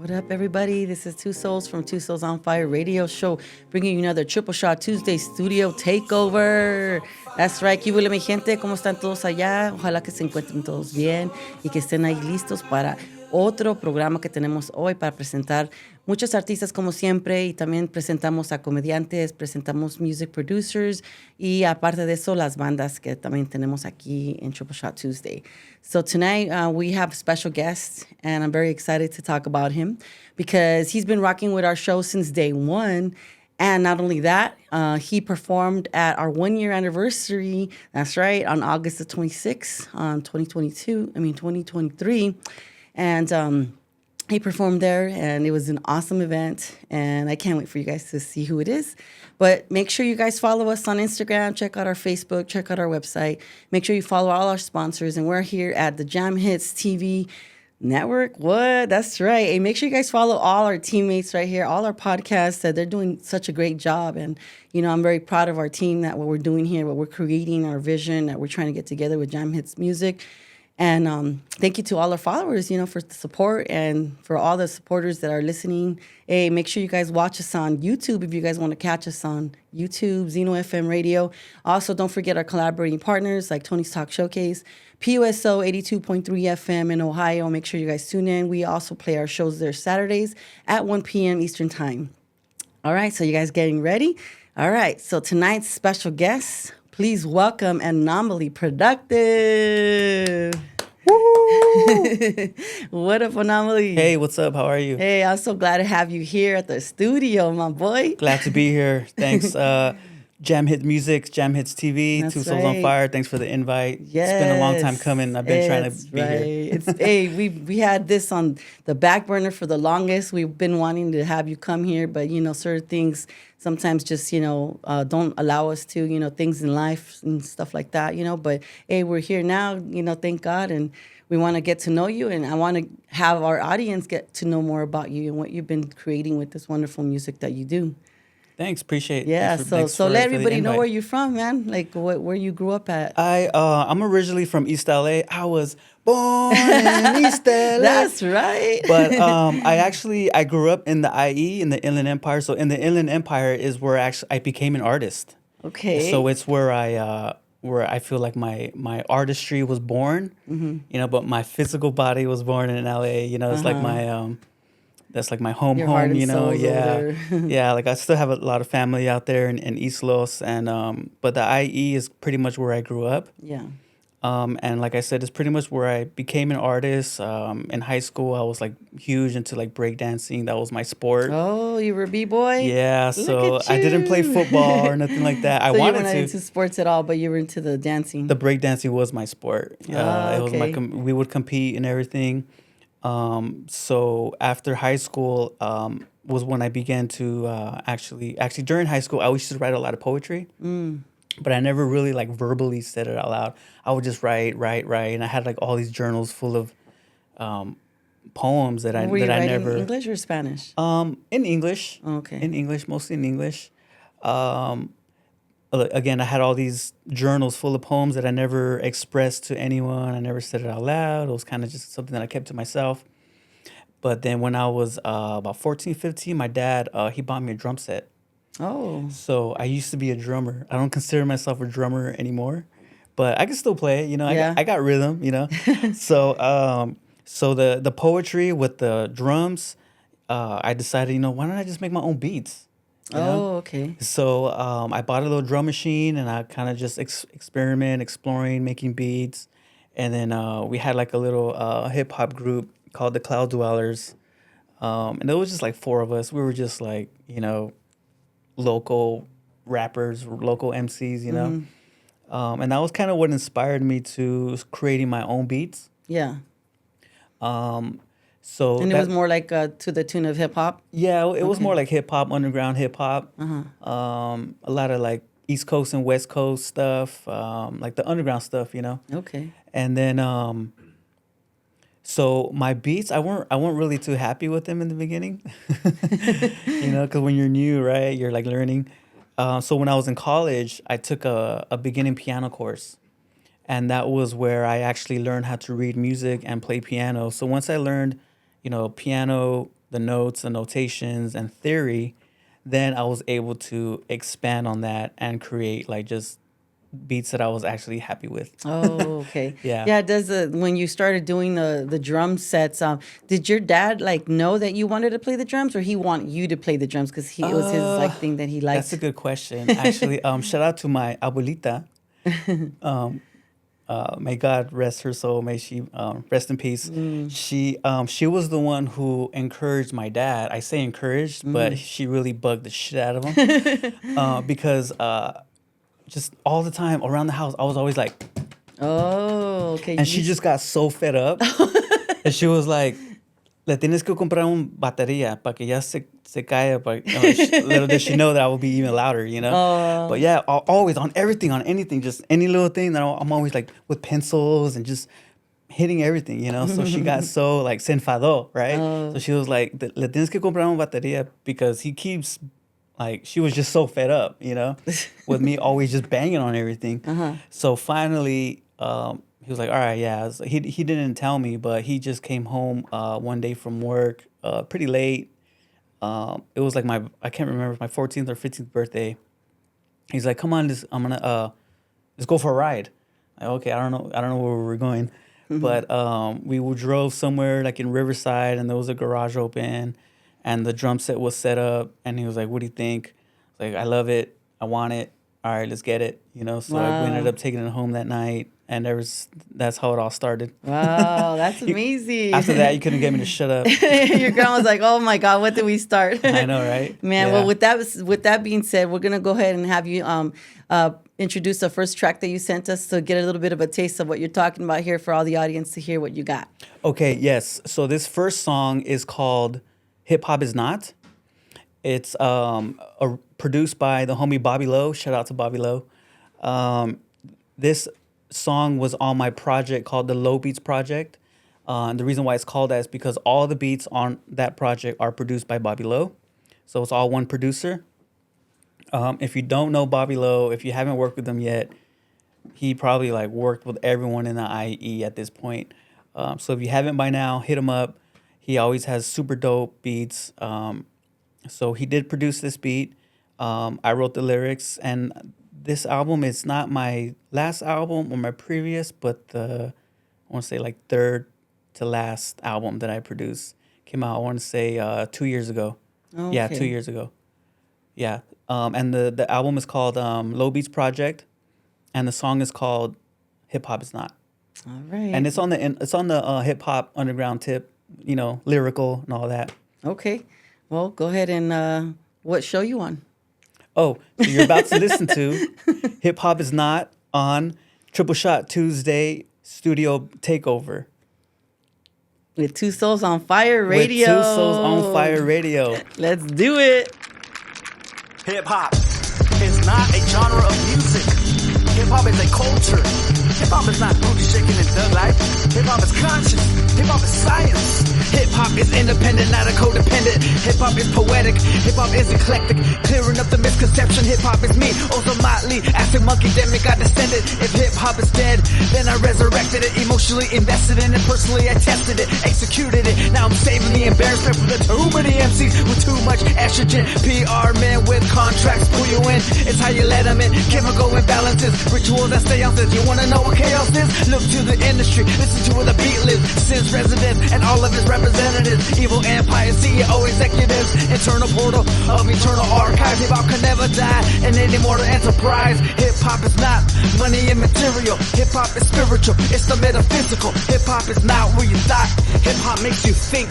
What up, everybody? This is Two Souls from Two Souls on Fire radio show, bringing you another Triple Shot Tuesday studio takeover. That's right, ¿qué huele, mi gente? ¿Cómo están todos allá? Ojalá que se encuentren todos bien y que estén ahí listos para otro programa que tenemos hoy para presentar muchos artistas como siempre y también presentamos a comediantes, presentamos music producers y aparte de eso las bandas que también tenemos aquí en Triple Shot Tuesday. So tonight we have a special guest and I'm very excited to talk about him because he's been rocking with our show since day one. And not only that, he performed at our 1 year anniversary. That's right, on August the 26th, 2023. And he performed there, and it was an awesome event. And I can't wait for you guys to see who it is. But make sure you guys follow us on Instagram, check out our Facebook, check out our website. Make sure you follow all our sponsors. And we're here at the Jam Hits TV Network. What? That's right. Hey, make sure you guys follow all our teammates right here, all our podcasts. That they're doing such a great job. And, you know, I'm very proud of our team, that what we're doing here, what we're creating, our vision that we're trying to get together with Jamhitzmusic. And thank you to all our followers, you know, for the support and for all the supporters that are listening. Hey, make sure you guys watch us on YouTube if you guys want to catch us on YouTube, Zeno FM Radio. Also, don't forget our collaborating partners like Tony's Talk Showcase, PUSO 82.3 FM in Ohio. Make sure you guys tune in. We also play our shows there Saturdays at 1 p.m. Eastern Time. All right, so you guys getting ready? All right, so tonight's special guest, please welcome Anomaly Productive. What up, Anomaly? Hey, what's up? How are you? Hey, I'm so glad to have you here at the studio, my boy. Glad to be here. Thanks, Jamhitzmusic, Jamhits TV, That's Two Souls on right. Fire. Thanks for the invite. Yes. It's been a long time coming. I've been trying to be here. Hey, we had this on the back burner for the longest. We've been wanting to have you come here, but you know, certain things sometimes just don't allow us to. You know, things in life and stuff like that. You know, but hey, we're here now. You know, thank God, and we want to get to know you, and I want to have our audience get to know more about you and what you've been creating with this wonderful music that you do. Thanks, appreciate it. Yeah, Thanks so for let the everybody know invite. where you're from, man. Like where you grew up at. I'm originally from East LA. I was born in East LA. That's right. But I grew up in the IE, in the Inland Empire. So in the Inland Empire is where I became an artist. Okay. So it's where I feel like my artistry was born, you know, but my physical body was born in LA. You know, it's like my that's like my Your heart home. and You know, soul's yeah, over there. yeah. Like I still have a lot of family out there in East Los, and but the IE is pretty much where I grew up. Yeah. And like I said, it's pretty much where I became an artist. In high school, I was like huge into like breakdancing. That was my sport. Oh, you were a b-boy? Yeah, Look so at I didn't play you. football or nothing like that. I So you wanted were not to. into sports at all, but you were into the dancing. The breakdancing was my sport. Ah, It was my okay. we would compete and everything. So after high school was when I began to actually during high school I used to write a lot of poetry, but I never really like verbally said it out loud. I would just write, and I had like all these journals full of poems that Were you writing never in English or Spanish? in English. Oh, okay. In English, mostly in English. Again, I had all these journals full of poems that I never expressed to anyone. I never said it out loud. It was kind of just something that I kept to myself. But then when I was about 14, 15, my dad, he bought me a drum set. Oh. So I used to be a drummer. I don't consider myself a drummer anymore, but I can still play. You know, Yeah. I got rhythm, you know. So the poetry with the drums, I decided, you know, why don't I just make my own beats? You know? Oh, okay. So I bought a little drum machine and I kind of just exploring, making beats. And then we had like a little hip hop group called the Cloud Dwellers. And it was just like four of us. We were just like, you know, local rappers, local MCs, you know. And that was kind of what inspired me to creating my own beats. Yeah. So And it was more like to the tune of hip hop? yeah, it was Okay. more like hip hop, underground hip hop. Uh-huh. A lot of like East Coast and West Coast stuff, like the underground stuff, you know. Okay. And then so my beats, I weren't really too happy with them in the beginning, you know, because when you're new, right, you're like learning. So when I was in college, I took a beginning piano course. And that was where I actually learned how to read music and play piano. So once I learned, you know, piano the notes, the notations, and theory, then I was able to expand on that and create like just beats that I was actually happy with. Oh, okay. Yeah. Yeah. When you started doing the drum sets, did your dad like know that you wanted to play the drums, or he want you to play the drums because it was his like thing that he liked? That's a good question. Actually, shout out to my abuelita. May God rest her soul. May she rest in peace. She was the one who encouraged my dad. I say encouraged, but she really bugged the shit out of him because just all the time around the house, I was always like, oh, okay. and she just got so fed up, and she was like, "Le tienes que comprar un batería para que ya se calle." Little did she know that I would be even louder, you know. But yeah, always on everything, on anything, just any little thing that I'm always like with pencils and just hitting everything, you know. So she got so like se enfadó, right? So she was like, "Le tienes que comprar un batería," because he keeps. Like, she was just so fed up, you know, with me always just banging on everything. So finally, he was like, all right, yeah. So he didn't tell me, but he just came home one day from work pretty late. It was like I can't remember, my 14th or 15th birthday. He's like, come on, let's go for a ride. Like, okay, I don't know where we were going. But we drove somewhere like in Riverside, and there was a garage open. And the drum set was set up, and he was like, what do you think? I was like, I love it. I want it. All right, let's get it. You know, so I ended up taking it home that night, and that's how it all started. Wow, that's amazing. After that, you couldn't get me to shut up. Your grandma was like, oh my God, what did we start? I know, right? Man, Yeah. well, with that being said, we're going to go ahead and have you introduce the first track that you sent us to get a little bit of a taste of what you're talking about here for all the audience to hear what you got. Okay, yes. So this first song is called Hip Hop Is Not. It's produced by the homie Bobby Lowe. Shout out to Bobby Lowe. This song was on my project called the Low Beats Project. And the reason why it's called that is because all the beats on that project are produced by Bobby Lowe. So it's all one producer. If you don't know Bobby Lowe, if you haven't worked with him yet, he probably like worked with everyone in the IE at this point. So if you haven't by now, hit him up. He always has super dope beats. So he did produce this beat. I wrote the lyrics, and this album is not my last album or my previous, but I want to say like third to last album that I produced. Came out, I want to say 2 years ago. Okay. Yeah, 2 years ago. Yeah. And the album is called Low Beats Project, and the song is called Hip Hop Is Not. All right. And it's on the hip hop underground tip. You know, lyrical and all that. Okay. Well, go ahead and what show you on? Oh, so you're about to listen to Hip Hop Is Not on Triple Shot Tuesday Studio Takeover. With Two Souls on Fire Radio. With Two Souls on Fire Radio. Let's do it. Hip hop is not a genre of music. Hip hop is a culture. Hip hop is not booty shaking and thug life. Hip hop is conscious. Hip hop is science. Hip hop is independent, not a codependent. Hip hop is poetic. Hip hop is eclectic. Clearing up the misconception. Hip hop is me. Also Motley. Acid monkey demic. I descended. If hip hop is dead, then I resurrected it. Emotionally invested in it. Personally, I tested it. Executed it. Now I'm saving the embarrassment from the too many MCs with too much estrogen. PR men with contracts pull you in. It's how you let them in. Chemical imbalances. Rituals that stay out there. You wanna know what chaos is? Look to the industry. Listen to where the beat lives. Since residents and all of its representatives. Evil empire, CEO executives. Internal portal of eternal archives. Hip hop can never die in an immortal enterprise. Hip hop is not money and material. Hip hop is spiritual. It's the metaphysical. Hip hop is not where you thought. Hip hop makes you think.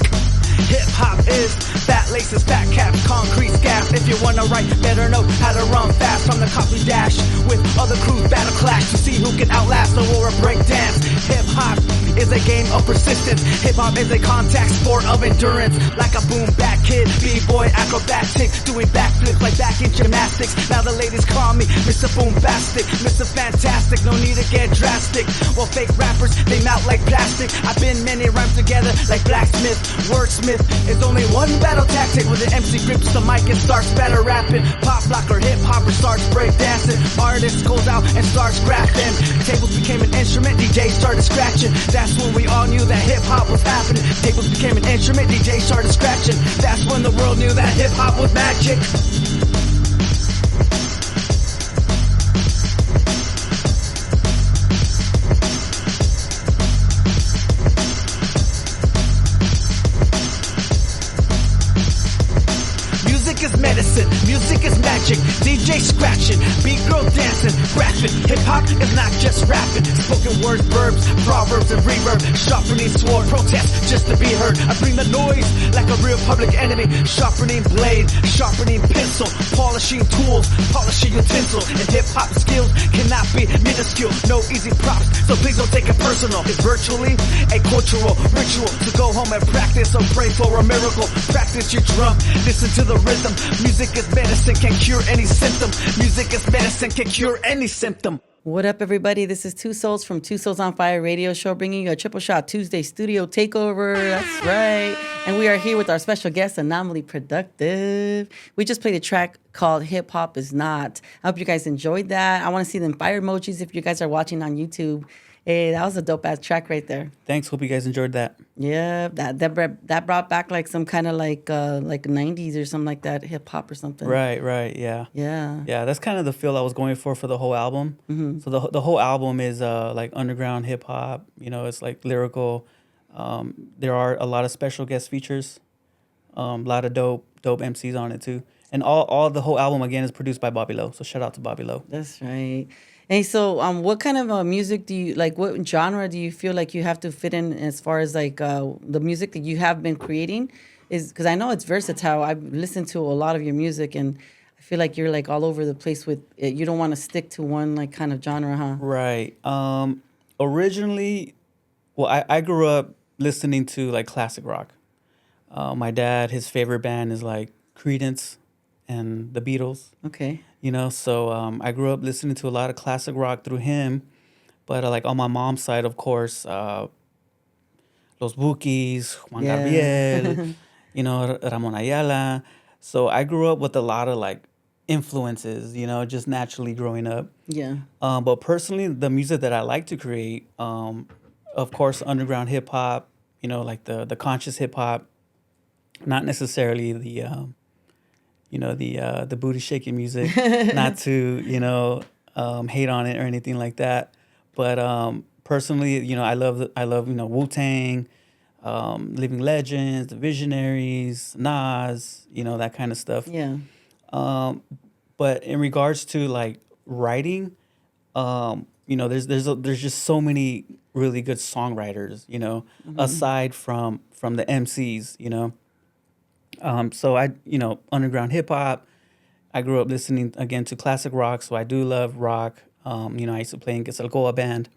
Hip hop is fat laces, fat caps, concrete scabs. If you wanna write, better know how to run fast from the copy dash with other crews battle clash to see who can outlast the war of breakdance. Hip hop is a game of persistence. Hip hop is a contact sport of endurance. Like a boom back kid, b-boy acrobatic, doing backflips like back in gymnastics. Now the ladies call me Mr. Boombastic, Mr. Fantastic. No need to get drastic. While fake rappers they melt like plastic. I've been many rhymes together like blacksmith, wordsmith. Is only one battle tactic when the MC grips the mic and starts battle rapping. Pop blocker, hip hopper starts break dancing. Artist goes out and starts scrapping. Tables became an instrument, DJ started scratching. That's when we all knew that hip hop was happening. Tables became an instrument, DJ started scratching. That's when the world knew that hip hop was magic. Music is medicine, music is magic. DJ scratching, beat girl dancing, rapping. Hip hop is not just rapping. Spoken words, verbs, proverbs, and reverb. Sharpening sword, protest just to be heard. I bring the noise like a real public enemy. Sharpening blade, sharpening pencil, polishing tools, polishing utensils. And hip hop skills cannot be minuscule. No easy props, so please don't take it personal. It's virtually a cultural ritual to go home and practice or pray for a miracle. Practice your drum, listen to the rhythm. Music is medicine, can cure any symptom. Music is medicine, can cure any symptom. What up, everybody? This is Two Souls from Two Souls on Fire radio show, bringing you a triple shot Tuesday studio takeover. That's right. And we are here with our special guest, Anomaly Productive. We just played a track called Hip Hop Is Not. I hope you guys enjoyed that. I want to see them fire emojis if you guys are watching on YouTube. Hey, that was a dope ass track right there. Thanks. Hope you guys enjoyed that. Yeah, that brought back like some kind of like 90s or something like that, hip hop or something. Right. Yeah. Yeah. Yeah, that's kind of the feel I was going for the whole album. Mm-hmm. So the whole album is like underground hip hop. You know, it's like lyrical. There are a lot of special guest features. A lot of dope MCs on it too. And all the whole album again is produced by Bobby Lowe. So shout out to Bobby Lowe. That's right. Hey, so what kind of music do you like? What genre do you feel like you have to fit in as far as like the music that you have been creating? Is because I know it's versatile. I've listened to a lot of your music, and I feel like you're like all over the place with it. You don't want to stick to one like kind of genre, huh? Right. Originally, well, I grew up listening to like classic rock. My dad, his favorite band is like Creedence and the Beatles. Okay. You know, so I grew up listening to a lot of classic rock through him. But like on my mom's side, of course, Los Bukis, Juan Gabriel, you know, Ramon Ayala. So I grew up with a lot of like influences, you know, just naturally growing up. Yeah. But personally, the music that I like to create, of course, underground hip hop, you know, like the conscious hip hop, not necessarily the the booty shaking music, not to, you know, hate on it or anything like that. But personally, you know, I love, you know, Wu-Tang, Living Legends, The Visionaries, Nas, you know, that kind of stuff. Yeah. But in regards to like writing, you know, there's just so many really good songwriters, you know, aside from the MCs, you know. So I, you know, underground hip hop, I grew up listening again to classic rock. So I do love rock. You know, I used to play in Quetzalcoatl band,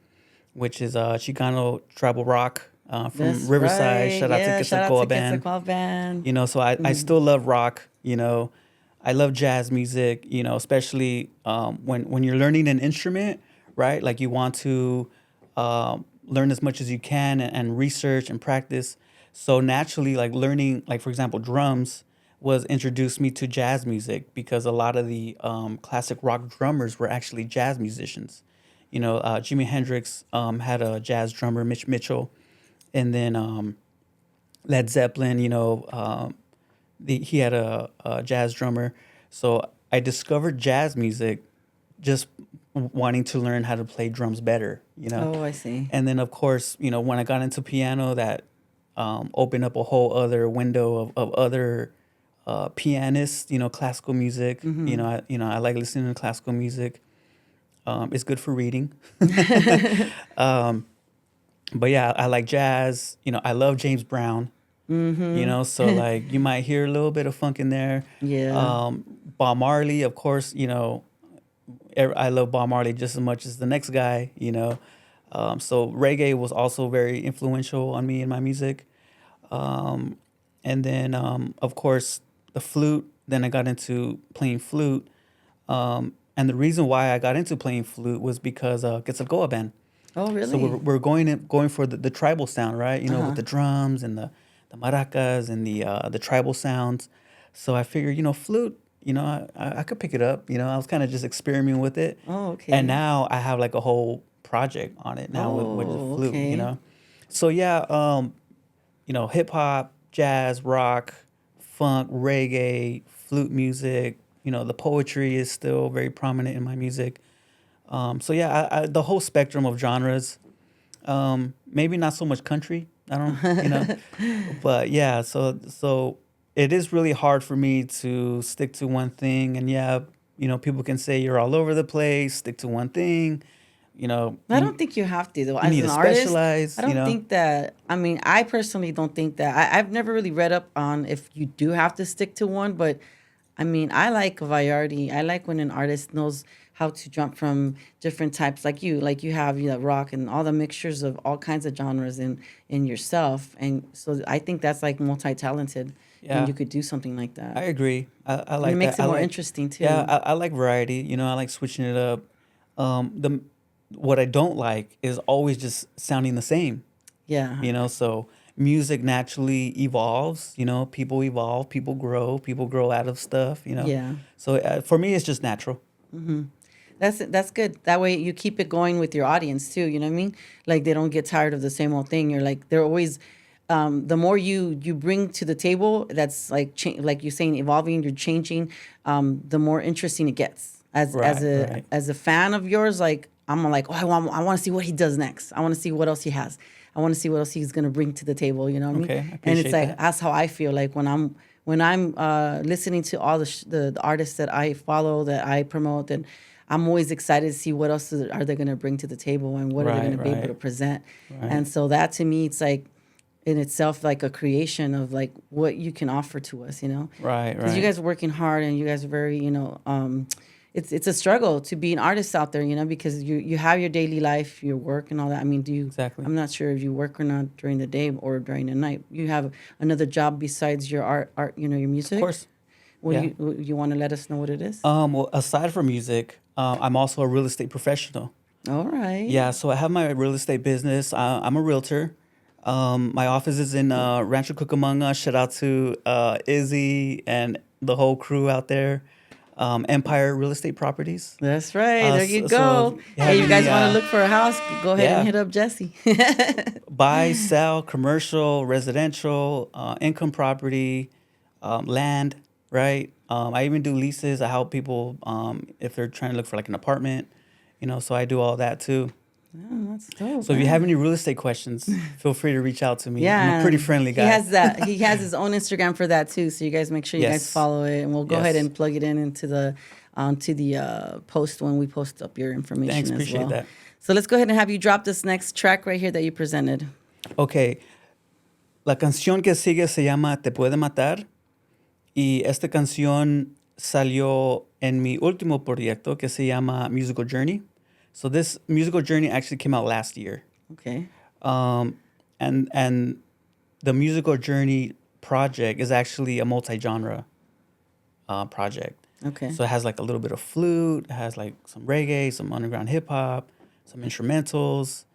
which is Chicano tribal rock from That's Riverside. right. Shout out to Quetzalcoatl band. Quetzalcoatl band. You know, so I still love rock. You know, I love jazz music. You know, especially when you're learning an instrument, right? Like you want to learn as much as you can and research and practice. So naturally, like learning, like for example, drums was introduced me to jazz music because a lot of the classic rock drummers were actually jazz musicians. You know, Jimi Hendrix had a jazz drummer, Mitch Mitchell, and then Led Zeppelin. You know, he had a jazz drummer. So I discovered jazz music just wanting to learn how to play drums better. You know. Oh, I see. And then of course, you know, when I got into piano, that opened up a whole other window of other pianists, you know, classical music. Mm-hmm. I like listening to classical music. It's good for reading. But yeah, I like jazz. You know, I love James Brown. Mm-hmm. You know, so like you might hear a little bit of funk in there. Yeah. Bob Marley, of course. You know, I love Bob Marley just as much as the next guy. You know. So reggae was also very influential on me in my music. And then, of course, the flute. Then I got into playing flute. And the reason why I got into playing flute was because Quetzalcoatl band. Oh, really? So we're going for the tribal sound, right? You know, with the drums and the maracas and the tribal sounds. So I figured, you know, flute, you know, I could pick it up. You know, I was kind of just experimenting with it. Oh, okay. And now I have like a whole project on it now with the flute, okay. you know. So yeah, hip hop, jazz, rock, funk, reggae, flute music. The poetry is still very prominent in my music. So yeah, the whole spectrum of genres. Maybe not so much country. I don't, but yeah. So it is really hard for me to stick to one thing. And yeah, people can say you're all over the place. Stick to one thing. I don't think you have to though. As need an to artist, specialize, I don't think that. I mean, I personally don't think that. I've never really read up on if you do have to stick to one, but I mean, I like variety. I like when an artist knows how to jump from different types, like you have rock and all the mixtures of all kinds of genres in yourself, and so I think that's like multi-talented. Yeah. And you could do something like that. I agree. I like it makes that. it more interesting too. Yeah, I like variety. I like switching it up. What I don't like is always just sounding the same. Yeah. So music naturally evolves. People evolve, people grow out of stuff. Yeah. So for me, it's just natural. Mm-hmm. That's good. That way you keep it going with your audience too. You know what I mean? Like they don't get tired of the same old thing. You're like they're always. The more you bring to the table, that's like like you're saying, evolving. You're changing. The more interesting it gets. As a fan of yours, like I'm like, I want to see what he does next. I want to see what else he has. I want to see what else he's gonna bring to the table. You know what I mean? Okay, I and it's like that. That's how I feel. Like when I'm listening to all the artists that I follow, that I promote, and I'm always excited to see what else are they gonna bring to the table and what are they gonna be able to present. Right. And so that to me, it's like in itself like a creation of like what you can offer to us. Right. Because you guys are working hard and you guys are very it's a struggle to be an artist out there, because you have your daily life, your work and all that. I mean, Exactly. I'm not sure if you work or not during the day or during the night. You have another job besides your art, your music? Of course. You want to let us know what it is? Well, aside from music, I'm also a real estate professional. All right. Yeah, so I have my real estate business. I'm a realtor. My office is in Rancho Cucamonga. Shout out to Izzy and the whole crew out there. Empire Real Estate Properties. That's right. There you go. So hey, you guys want to look for a house? Go ahead and hit up Jesse. Buy, sell, commercial, residential, income property, land, right? I even do leases. I help people if they're trying to look for like an apartment, so I do all that too. Oh, that's dope. So if you have any real estate questions, feel free to reach out to me. Yeah, I'm a pretty friendly guy. He has that. He has his own Instagram for that too. So you guys make sure you guys follow it, and we'll go ahead and plug it into the post when we post up your information. Thanks, as appreciate well. that. So let's go ahead and have you drop this next track right here that you presented. Okay, la canción que sigue se llama Te Puede Matar, y esta canción salió en mi último proyecto que se llama Musical Journey. So this musical journey actually came out last year. Okay. And the musical journey project is actually a multi-genre project. Okay. So it has like a little bit of flute, it has like some reggae, some underground hip hop, some instrumentals.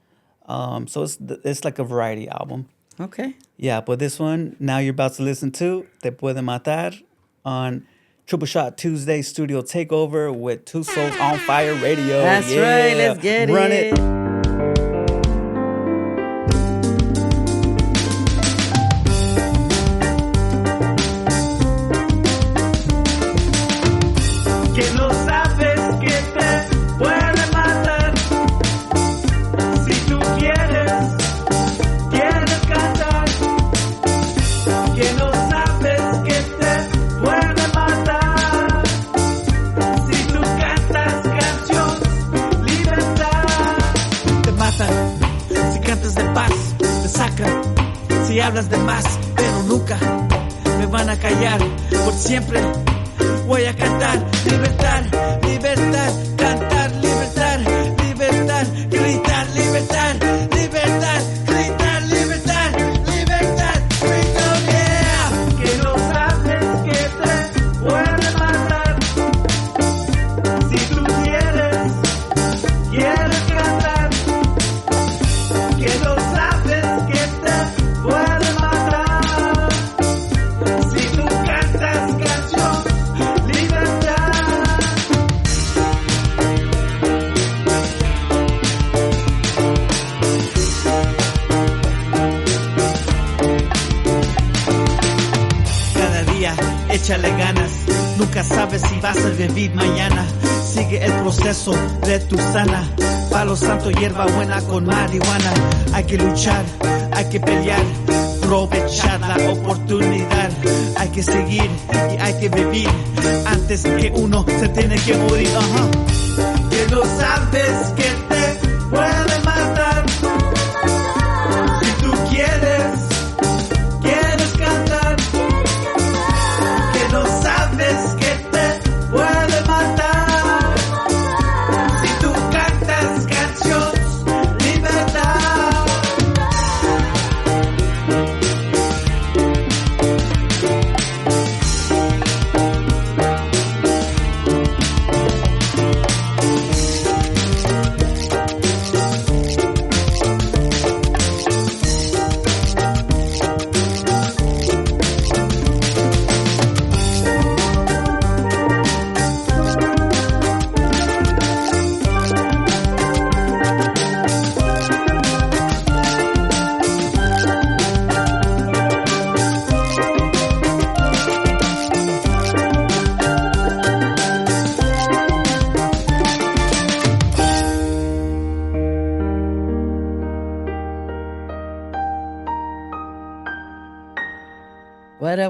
So it's like a variety album. Okay. Yeah, but this one now you're about to listen to Te Puede Matar on Triple Shot Tuesday Studio Takeover with Two Souls on Fire Radio. That's right. Let's get Run it. Que no sabes que te puede matar. Si tú quieres cantar. Que no sabes que te puede matar. Si tú cantas canción, libertad. Te matan si cantas de paz, te sacan si hablas de más, pero nunca me van a callar por siempre. Voy a cantar libertad, libertad, cantar libertad, libertad, gritar libertad, libertad, gritar libertad, libertad, freedom, yeah. Que no sabes que te puede matar. Si tú quieres cantar. Que no sabes que te puede matar. Si tú cantas canción. Libertad. échale ganas. Nunca sabes si vas a vivir mañana. Sigue el proceso de tu sana. Palo santo, hierba buena con marihuana. Hay que luchar, hay que pelear, aprovechar la oportunidad. Hay que seguir y hay que vivir antes que uno se tiene que morir. Que no sabes que te puede matar. Si tú quieres cantar. Que no sabes que te puede matar. Si tú cantas canciones, libertad.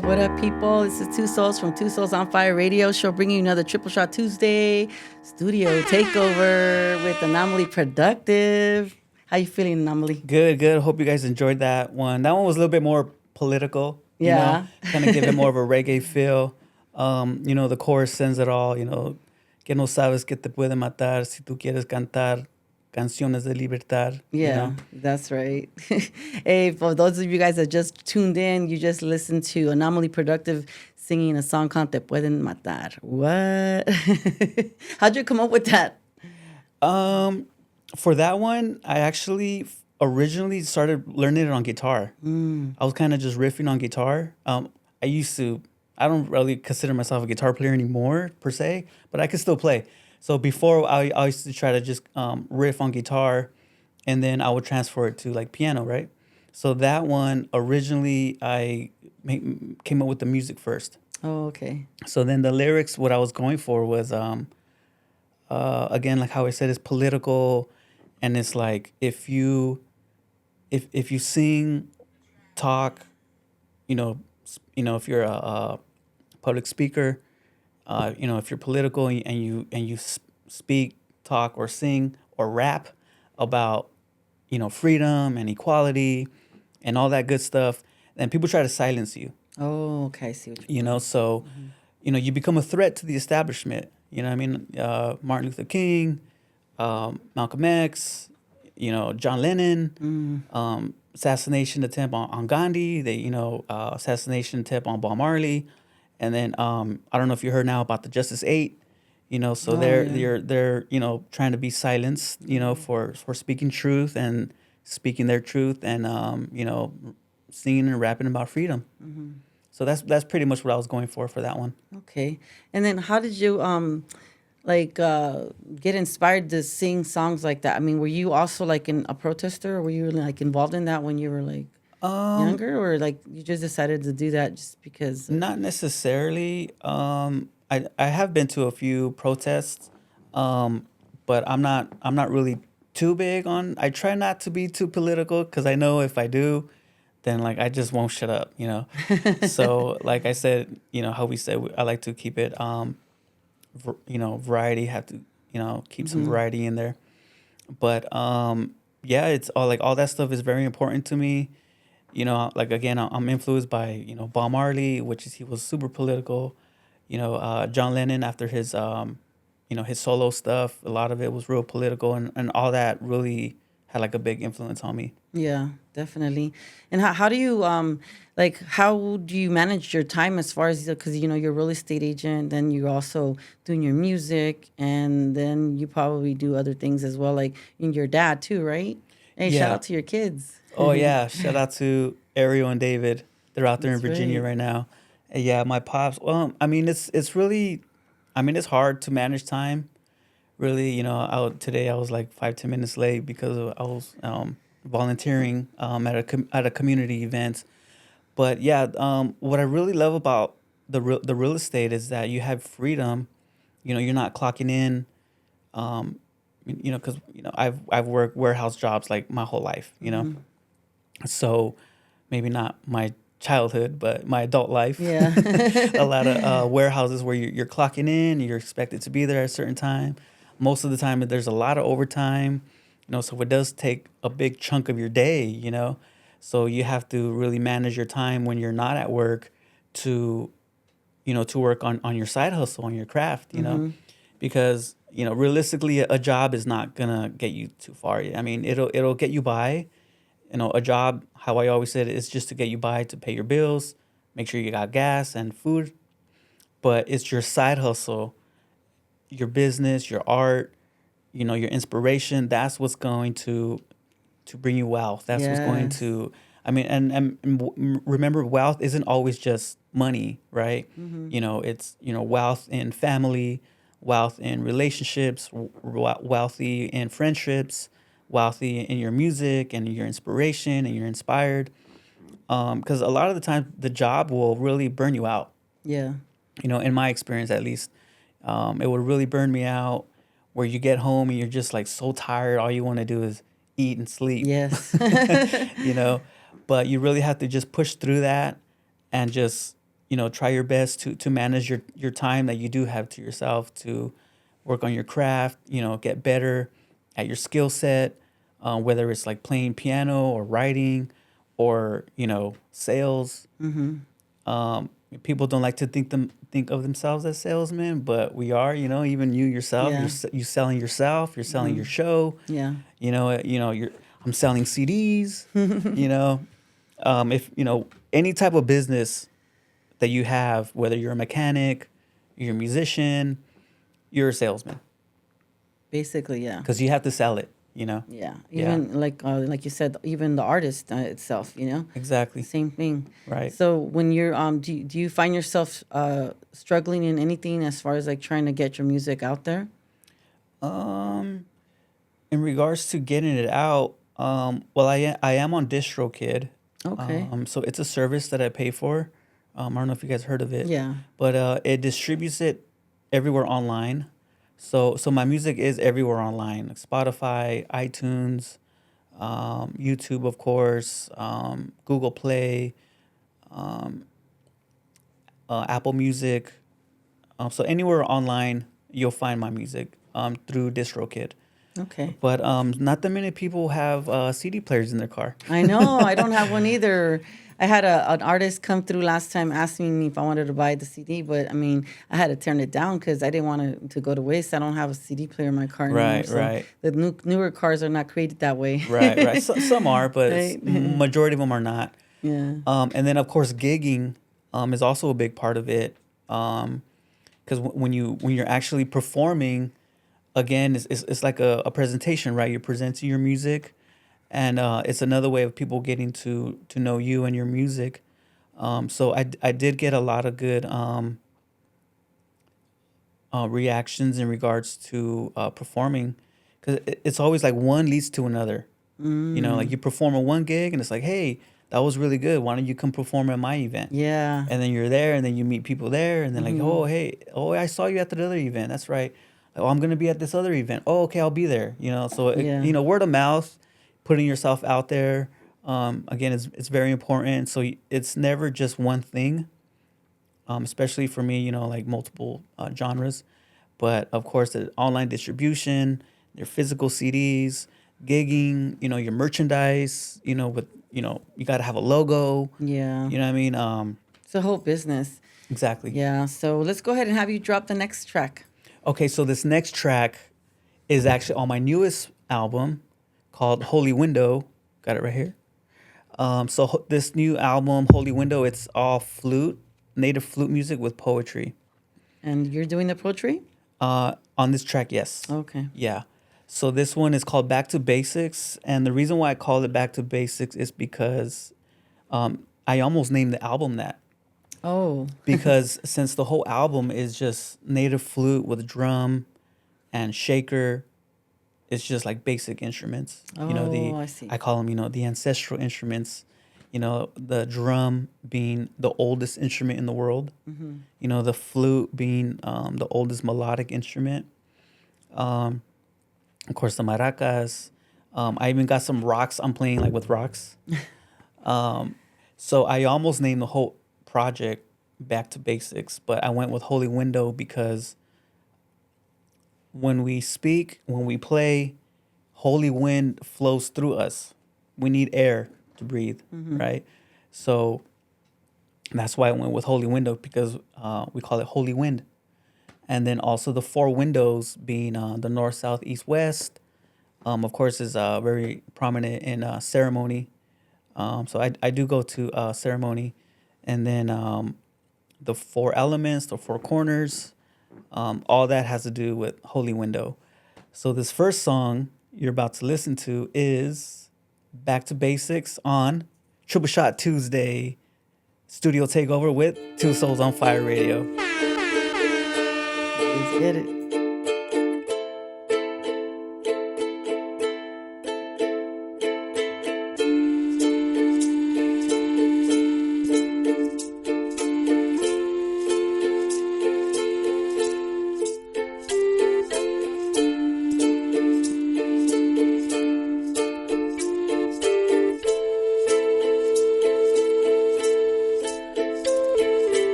What up, people? This is Two Souls from Two Souls on Fire Radio Show, bringing you another Triple Shot Tuesday studio takeover with Anomaly Productive. How you feeling, Anomaly? Good. Hope you guys enjoyed that one. That one was a little bit more political. Yeah. Kind of give it more of a reggae feel. The chorus sends it all, que no sabes que te puede matar si tú quieres cantar canciones de libertad. Yeah, that's right. Hey, for those of you guys that just tuned in, you just listened to Anomaly Productive singing a song called Te Pueden Matar. What? How'd you come up with that? For that one, I actually originally started learning it on guitar. I was kind of just riffing on guitar. I don't really consider myself a guitar player anymore, per se, but I could still play. So before, I used to try to just riff on guitar, and then I would transfer it to like piano, right? So that one, originally, I came up with the music first. Oh, okay. So then the lyrics, what I was going for was, again, like how I said, it's political, and it's like if you sing, talk, if you're a public speaker, if you're political and you speak, talk, or sing or rap about, freedom and equality and all that good stuff, then people try to silence you. Oh, okay. I see what you're So, you become a threat to the establishment. You know what I mean? Martin Luther King, Malcolm X, John Lennon, assassination attempt on Gandhi, assassination attempt on Bob Marley. And then I don't know if you heard now about the Justice 8, so they're trying to be silenced, for speaking truth and speaking their truth and singing and rapping about freedom. Mm-hmm. So that's pretty much what I was going for that one. Okay. And then how did you get inspired to sing songs like that? I mean, were you also like a protester, or were you like involved in that when you were like younger, or like you just decided to do that just because? Not necessarily. I have been to a few protests, but I'm not really too big on. I try not to be too political because I know if I do, then like I just won't shut up, So like I said, how we said, I like to keep it, variety. Have to keep some variety in there, but it's all that stuff is very important to me. Like again, I'm influenced by Bob Marley, he was super political. John Lennon, after his his solo stuff, a lot of it was real political, and all that really had like a big influence on me. Yeah, definitely. And how do you how do you manage your time as far as, because you're a real estate agent, then you're also doing your music, and then you probably do other things as well, like your dad too, right? Hey, shout out to your kids. Oh yeah, shout out to Ariel and David. They're out there in Virginia right now. And yeah, my pops. Well, I mean, it's really, it's hard to manage time. Really, today I was like 5-10 minutes late because I was volunteering at a community event. But yeah, what I really love about the real estate is that you have freedom. You're not clocking in. Because I've worked warehouse jobs like my whole life. So maybe not my childhood, but my adult life. Yeah. A lot of warehouses where you're clocking in, you're expected to be there at a certain time. Most of the time, there's a lot of overtime. So it does take a big chunk of your day. So you have to really manage your time when you're not at work to to work on your side hustle, on your craft, because realistically, a job is not gonna get you too far. I mean, it'll get you by. A job, how I always said, is just to get you by, to pay your bills, make sure you got gas and food. But it's your side hustle, your business, your art, your inspiration. That's what's going to bring you wealth. That's what's going Yes. to. I mean, and remember, wealth isn't always just money, right? It's wealth in family, wealth in relationships, wealthy in friendships, wealthy in your music and your inspiration, and you're inspired. Because a lot of the time, the job will really burn you out. Yeah. In my experience, at least, it would really burn me out. Where you get home and you're just like so tired, all you want to do is eat and sleep. Yes. But you really have to just push through that, and just try your best to manage your time that you do have to yourself, to work on your craft, get better at your skill set, whether it's like playing piano or writing or sales. People don't like to think of themselves as salesmen, but we are. Even you yourself, Yeah. you selling yourself, you're selling your show. Yeah. I'm selling CDs. If any type of business that you have, whether you're a mechanic, you're a musician, you're a salesman, Basically, yeah. because you have to sell it. Yeah. Yeah. Even like you said, even the artist itself, Exactly. same thing. Right. So when you're do you find yourself struggling in anything as far as like trying to get your music out there? In regards to getting it out, well, I am on DistroKid. Okay. So it's a service that I pay for. I don't know if you guys heard of it. Yeah. But it distributes it everywhere online. So my music is everywhere online, like Spotify, iTunes, YouTube, of course, Google Play, Apple Music. So anywhere online, you'll find my music through DistroKid. Okay. But not that many people have CD players in their car. I know. I don't have one either. I had an artist come through last time asking me if I wanted to buy the CD, but I mean, I had to turn it down because I didn't want it to go to waste. I don't have a CD player in my car anymore. Right, so right. The newer cars are not created that way. Right. So, some are, but Right. majority of them are not. Yeah. And then, of course, gigging is also a big part of it. Because when you're actually performing, again, it's like a presentation, right? You're presenting your music, and it's another way of people getting to know you and your music. So I did get a lot of good reactions in regards to performing, because it's always like one leads to another. Like you perform at one gig and it's like, hey, that was really good. Why don't you come perform at my event? Yeah. And then you're there, and then you meet people there, and then like, oh, hey, oh, I saw you at the other event. That's right. Oh, I'm gonna be at this other event. Oh, okay, I'll be there. So Yeah. word of mouth, putting yourself out there. Again, it's very important. So it's never just one thing. Especially for me, like multiple genres, but of course the online distribution, your physical CDs, gigging, your merchandise, with you got to have a logo. Yeah. You know what I mean? It's a whole business. Exactly. Yeah. So let's go ahead and have you drop the next track. Okay, so this next track is actually on my newest album called Holy Window. Got it right here. So this new album, Holy Window, it's all flute, native flute music with poetry. And you're doing the poetry? On this track, yes. Okay. Yeah. So this one is called Back to Basics. And the reason why I call it Back to Basics is because I almost named the album that. Oh. Because since the whole album is just native flute with drum and shaker, it's just like basic instruments. Oh, I see. I call them, the ancestral instruments. You know, the drum being the oldest instrument in the world. You know, the flute being the oldest melodic instrument. Of course, the maracas. I even got some rocks. I'm playing like with rocks. So I almost named the whole project Back to Basics, but I went with Holy Window because when we speak, when we play, holy wind flows through us. We need air to breathe, right? So that's why I went with Holy Window, because we call it Holy Wind. And then also the 4 windows being the north, south, east, west, of course, is very prominent in ceremony. So I do go to ceremony. And then the 4 elements, the 4 corners, all that has to do with Holy Window. So this first song you're about to listen to is Back to Basics on Triple Shot Tuesday Studio Takeover with Two Souls on Fire Radio. Let's get it.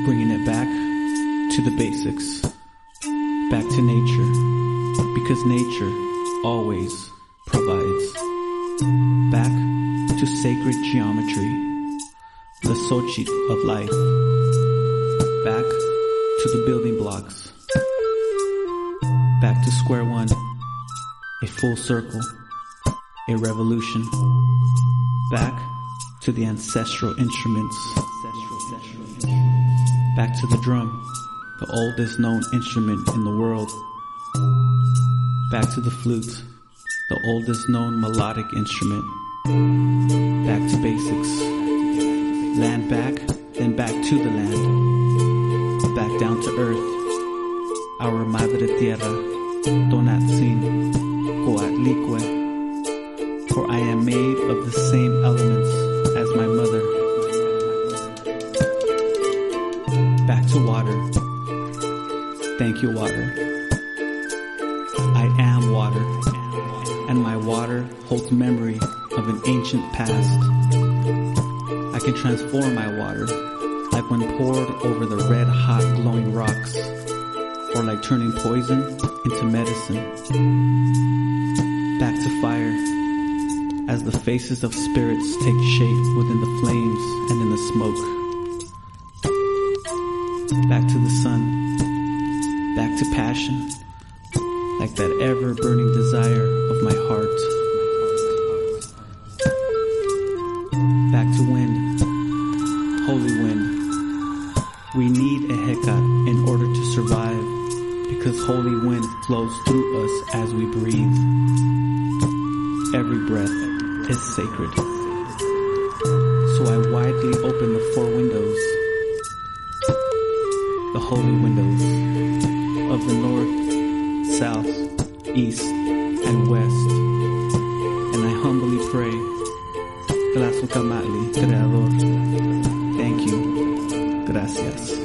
Bringing it back to the basics, back to nature, because nature always provides. Back to sacred geometry, the Xochitl of life. Back to the building blocks. Back to square one, a full circle, a revolution. Back to the ancestral instruments. Back to the drum, the oldest known instrument in the world. Back to the flute, the oldest known melodic instrument. Back to basics. Land back, then back to the land. Back down to earth. Our Madre Tierra, Tonatzin, Coatlicue. For I am made of the same elements as my mother. Back to water. Thank you, water. I am water, and my water holds memory of an ancient past. I can transform my water, like when poured over the red-hot glowing rocks, or like turning poison into medicine. Back to fire, as the faces of spirits take shape within the flames and in the smoke. Back to the sun, back to passion, like that ever-burning desire of my heart. Back to wind, holy wind. We need a hekat in order to survive, because holy wind flows through us as we breathe. Every breath is sacred. So I widely open the 4 windows, the holy windows of the north, south, east, and west. And I humbly pray, Tlazolcamatli, Creador, thank you, gracias.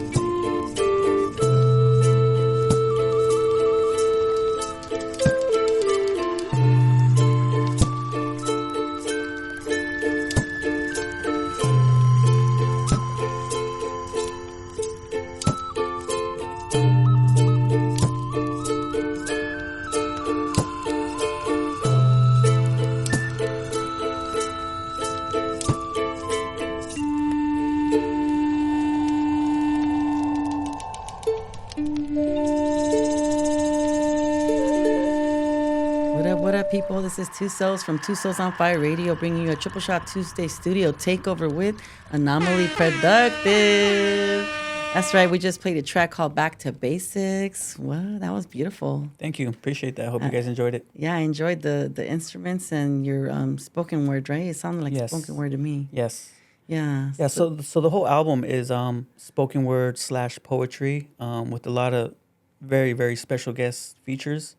What up, people? This is Two Souls from Two Souls on Fire Radio, bringing you a Triple Shot Tuesday studio takeover with Anomaly Productive. That's right. We just played a track called Back to Basics. Wow, that was beautiful. Thank you. Appreciate that. I hope you guys enjoyed it. Yeah, I enjoyed the instruments and your spoken word, right? It sounded like Yes. spoken word to me. Yes. Yeah. Yeah, so the whole album is spoken word / poetry with a lot of very, very special guest features.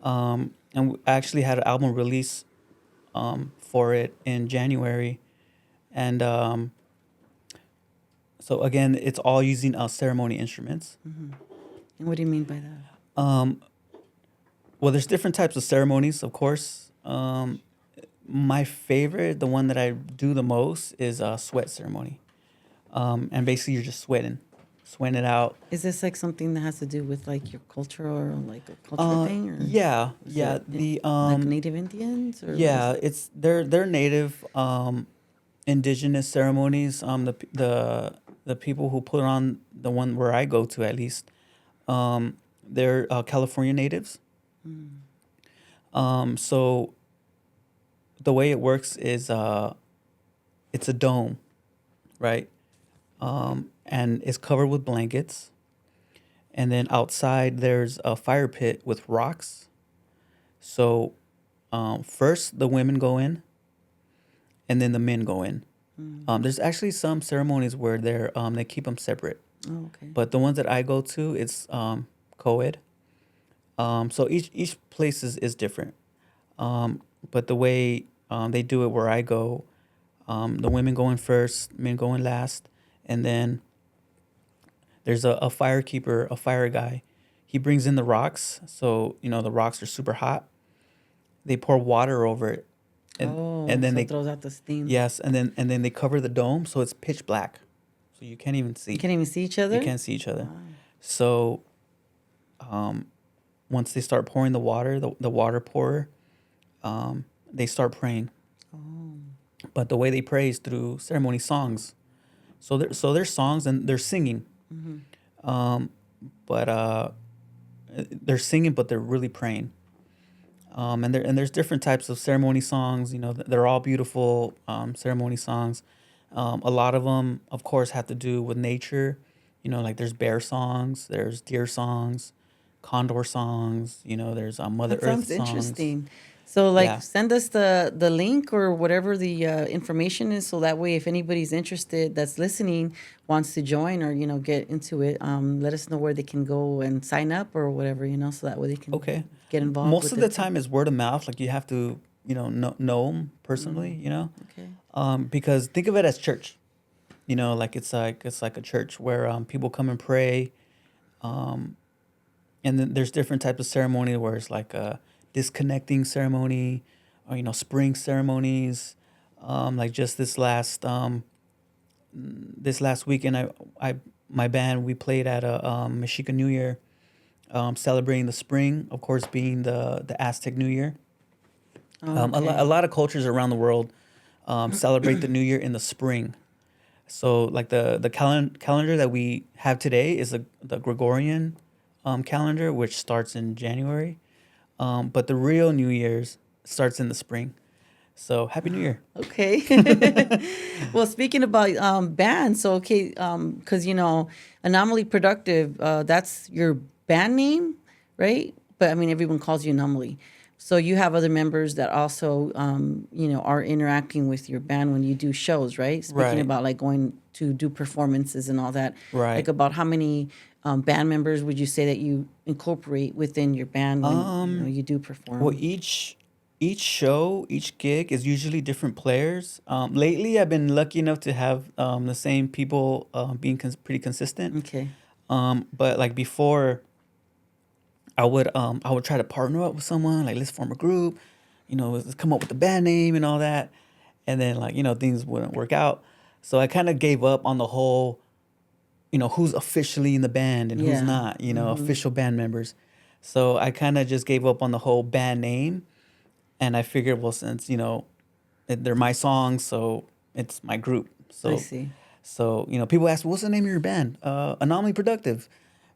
And we actually had an album release for it in January. And so again, it's all using ceremony instruments. And what do you mean by that? Well, there's different types of ceremonies, of course. My favorite, the one that I do the most, is a sweat ceremony. And basically, you're just sweating it out. Is this like something that has to do with like your culture or like a cultural thing? Or Yeah, is yeah. it, The like Native Indians? Or yeah, it's they're native, indigenous ceremonies. The people who put on the one where I go to, at least, they're California natives. So the way it works is it's a dome, right? And it's covered with blankets. And then outside there's a fire pit with rocks. So first the women go in, and then the men go in. There's actually some ceremonies where they keep them separate. Oh, okay. But the ones that I go to, it's co-ed. So each place is different. But the way they do it where I go, the women go in first, men go in last, and then there's a firekeeper, a fire guy. He brings in the rocks, so the rocks are super hot. They pour water over it, and then so they it throws out the steam. yes, and then they cover the dome, so it's pitch black, so you can't even see. You can't even see each other? You can't see each other. Wow. So, once they start pouring the water, the water pourer, they start praying. Oh. But the way they pray is through ceremony songs. So there's songs and they're singing. But they're singing, but they're really praying. And there's different types of ceremony songs. They're all beautiful ceremony songs. A lot of them, of course, have to do with nature. Like there's bear songs, there's deer songs, condor songs. There's Mother That Earth sounds songs. Interesting. So, send us the link or whatever the information is, so that way, if anybody's interested that's listening, wants to join or get into it, let us know where they can go and sign up or whatever, so that way they can get involved. Most with of the it. time is word of mouth. Like you have to, know them personally. Okay. Because think of it as church. Like it's like a church where people come and pray. And then there's different types of ceremony where it's like a disconnecting ceremony, or spring ceremonies. Like just this last weekend, my band, we played at a Mexica New Year, celebrating the spring, of course, being the Aztec New Year. A lot of cultures around the world celebrate the New Year in the spring. So like the calendar that we have today is the Gregorian calendar, which starts in January. But the real New Year's starts in the spring. So Happy New Year. Okay. Well, speaking about bands, so because Anomaly Productive, that's your band name, right? But I mean, everyone calls you Anomaly. So you have other members that also, are interacting with your band when you do shows, right? Speaking Right. about like going to do performances and all that. Right. Like about how many band members would you say that you incorporate within your band when you do perform? Well, each show, each gig is usually different players. Lately, I've been lucky enough to have the same people being pretty consistent. Okay. But like before, I would try to partner up with someone, like let's form a group, let's come up with the band name and all that, and then things wouldn't work out. So I kind of gave up on the whole, who's officially in the band and who's not, official band members. So I kind of just gave up on the whole band name, and I figured, well, since they're my songs, so it's my group. So I see. So people ask, what's the name of your band? Anomaly Productive.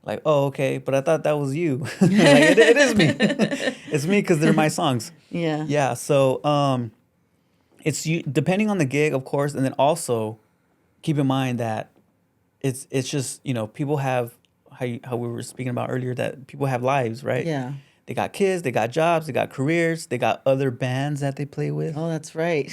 Like, oh, okay, but I thought that was you. Like, it is me. It's me because they're my songs. Yeah. Yeah. So it's you depending on the gig, of course, and then also keep in mind that it's just, people have how we were speaking about earlier, that people have lives, right? Yeah. They got kids, they got jobs, they got careers, they got other bands that they play with. Oh, that's right.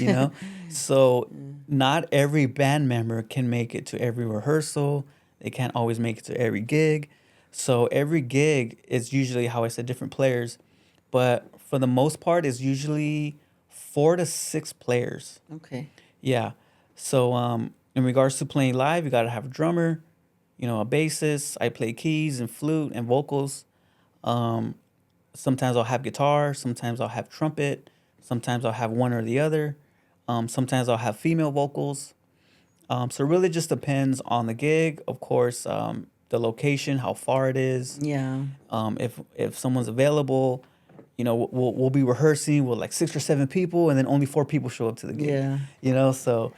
So not every band member can make it to every rehearsal. They can't always make it to every gig. So every gig is usually, how I said, different players, but for the most part, it's usually 4 to 6 players. Okay. Yeah. So in regards to playing live, you got to have a drummer, a bassist. I play keys and flute and vocals. Sometimes I'll have guitar. Sometimes I'll have trumpet. Sometimes I'll have one or the other. Sometimes I'll have female vocals. So it really just depends on the gig. Of course, the location, how far it is. Yeah. If someone's available, we'll be rehearsing with like 6 or 7 people, and then only 4 people show up to the gig. Yeah. So.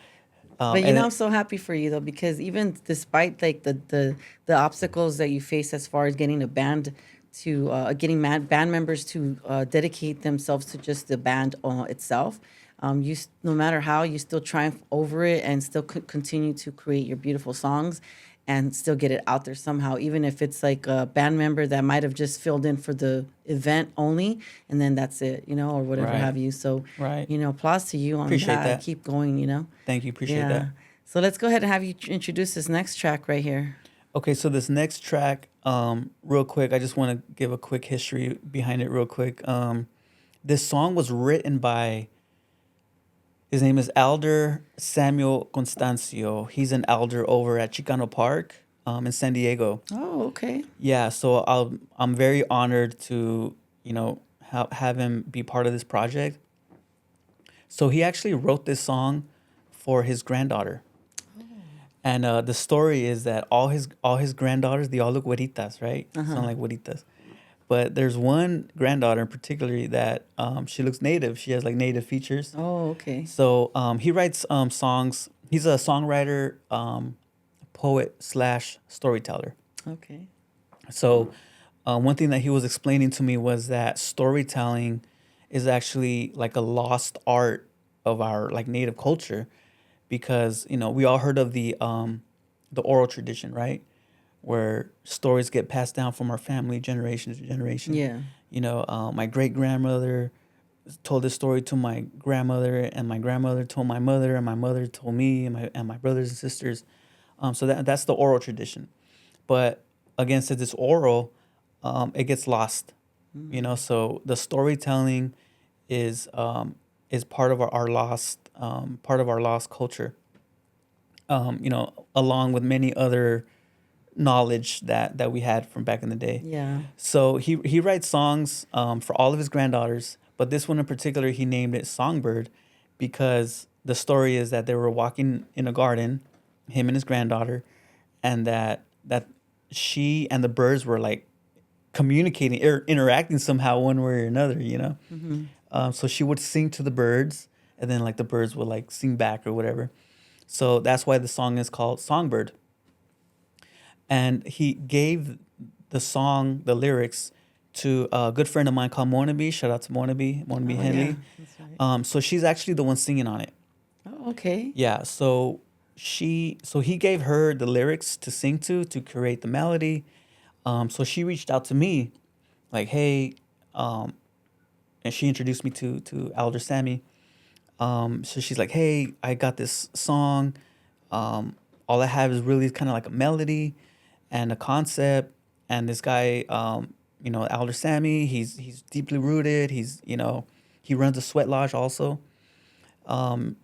But I'm so happy for you though, because even despite like the obstacles that you face as far as getting a band to band members to dedicate themselves to just the band itself, no matter how, you still triumph over it and still continue to create your beautiful songs and still get it out there somehow, even if it's like a band member that might have just filled in for the event only, and then that's it, or whatever Right. have you. So, Right. Applause to you on Appreciate that. Keep going. Thank you. Appreciate that. So let's go ahead and have you introduce this next track right here. Okay, so this next track, real quick, I just want to give a quick history behind it real quick. This song was written by, his name is Elder Samuel Constancio. He's an elder over at Chicano Park in San Diego. Oh, okay. Yeah, so I'm very honored to, have him be part of this project. So he actually wrote this song for his granddaughter. And the story is that all his granddaughters, they all look güeritas, right? Sound like güeritas. But there's one granddaughter in particular that she looks native. She has like native features. Oh, okay. So he writes songs. He's a songwriter, poet / storyteller. Okay. So one thing that he was explaining to me was that storytelling is actually like a lost art of our like native culture, because we all heard of the oral tradition, right? Where stories get passed down from our family generation to generation. Yeah. My great grandmother told this story to my grandmother, and my grandmother told my mother, and my mother told me, and my brothers and sisters. So that's the oral tradition. But again, since it's oral, it gets lost. So the storytelling is part of our lost culture. Along with many other knowledge that we had from back in the day. Yeah. So he writes songs for all of his granddaughters, but this one in particular, he named it Songbird, because the story is that they were walking in a garden, him and his granddaughter, and that she and the birds were like communicating or interacting somehow one way or another, Mm-hmm. So she would sing to the birds, and then like the birds would like sing back or whatever. So that's why the song is called Songbird. And he gave the lyrics to a good friend of mine called Monaby. Shout out to Monaby Henley. Yeah, that's right. So she's actually the one singing on it. Oh, okay. Yeah. So he gave her the lyrics to sing to create the melody. So she reached out to me, like, hey, and she introduced me to Elder Sammy. So she's like, hey, I got this song. All I have is really kind of like a melody and a concept. And this guy, Elder Sammy, he's deeply rooted. He runs a sweat lodge also.